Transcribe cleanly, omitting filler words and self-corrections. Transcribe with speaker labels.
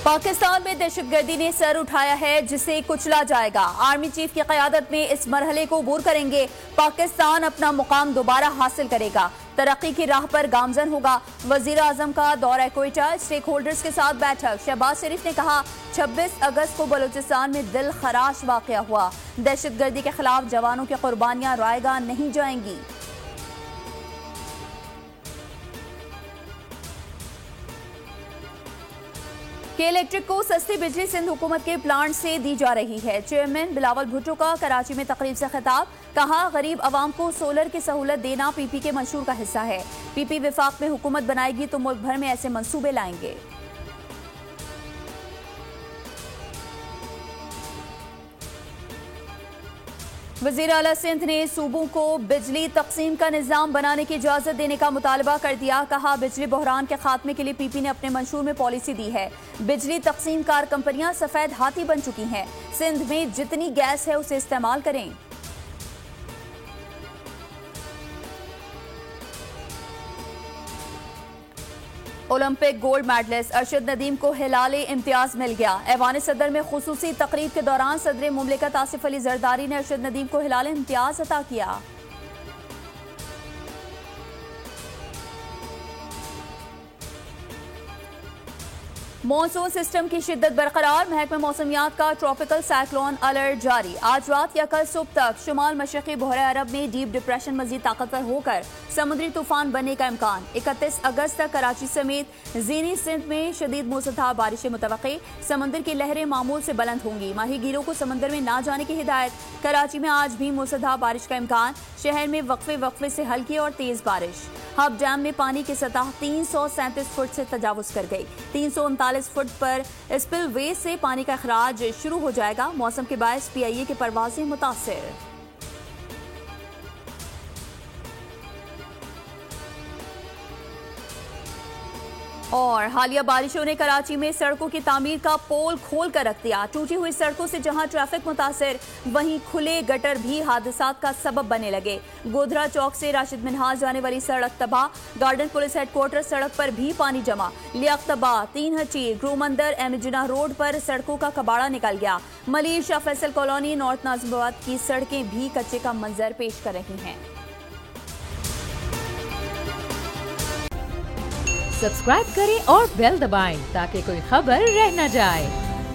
Speaker 1: पाकिस्तान में दहशतगर्दी ने सर उठाया है, जिसे कुचला जाएगा। आर्मी चीफ की क़यादत में इस मरहले को अबूर करेंगे। पाकिस्तान अपना मुकाम दोबारा हासिल करेगा, तरक्की की राह पर गामजन होगा। वजीर आजम का दौरा क्वेटा, स्टेक होल्डर्स के साथ बैठक। शहबाज शरीफ ने कहा 26 अगस्त को बलूचिस्तान में दिल खराश वाक़या हुआ। दहशतगर्दी के खिलाफ जवानों की कुर्बानियां रायगा नहीं जाएंगी। के इलेक्ट्रिक को सस्ती बिजली सिंध हुकूमत के प्लांट से दी जा रही है। चेयरमैन बिलावल भुट्टो का कराची में तकरीब से खिताब, कहा गरीब आवाम को सोलर की सहूलत देना पीपी के मंशूर का हिस्सा है। पीपी विफाक में हुकूमत बनाएगी तो मुल्क भर में ऐसे मंसूबे लाएंगे। वज़ीर आला सिंध ने सूबों को बिजली तकसीम का निज़ाम बनाने की इजाज़त देने का मुतालबा कर दिया। कहा बिजली बहरान के खात्मे के लिए पीपी ने अपने मंशूर में पॉलिसी दी है। बिजली तकसीम कार कंपनियां सफेद हाथी बन चुकी हैं। सिंध में जितनी गैस है उसे इस्तेमाल करें। Olympic gold medallist Arshad Nadeem को हिलाले इम्तियाज मिल गया। ऐवान सदर में खुसूसी तकरीब के दौरान सदर मुमलिकत आसिफ अली जरदारी ने अरशद नदीम को हिलाले इम्तियाज अता किया। मॉनसून सिस्टम की शिद्दत बरकरार, महकमा मौसमियात का ट्रॉपिकल साइक्लोन अलर्ट जारी। आज रात या कल सुबह तक शुमाल मशरक़ी बहरे अरब में डीप डिप्रेशन मजीद ताकतवर होकर समुद्री तूफान बनने का इम्कान। 31 अगस्त तक कराची समेत ज़ीनी सिंध में शदीद मूसलाधार बारिशें मुतवक्की। समंदर की लहरें मामूल से बुलंद होंगी। माहीगीरों को समंदर में ना जाने की हिदायत। कराची में आज भी मूसलाधार बारिश का इम्कान। शहर में वक्फे वक्फे से हल्की और तेज बारिश। हब डैम में पानी की सतह 337 फुट से तजावुज कर गई। 339 फुट पर स्पिल वे से पानी का अखराज शुरू हो जाएगा। मौसम के बायस PIA की परवाजें मुतासिर। और हालिया बारिशों ने कराची में सड़कों की तामीर का पोल खोल कर रख दिया। टूटी हुई सड़कों से जहां ट्रैफिक मुतासिर, वहीं खुले गटर भी हादसात का सबब बनने लगे। गोधरा चौक से राशिद मिनहाज जाने वाली सड़क तबाह। गार्डन पुलिस हेडक्वार्टर सड़क पर भी पानी जमा। लियाकतबा, तीन हचीर, ग्रूमंदर, एमजिना रोड पर सड़कों का कबाड़ा निकल गया। मलिर शाह फैसल कॉलोनी, नॉर्थ नाजिमाबाद की सड़कें भी कच्चे का मंजर पेश कर रही हैं।
Speaker 2: सब्सक्राइब करें और बेल दबाएं ताकि कोई खबर रह न जाए।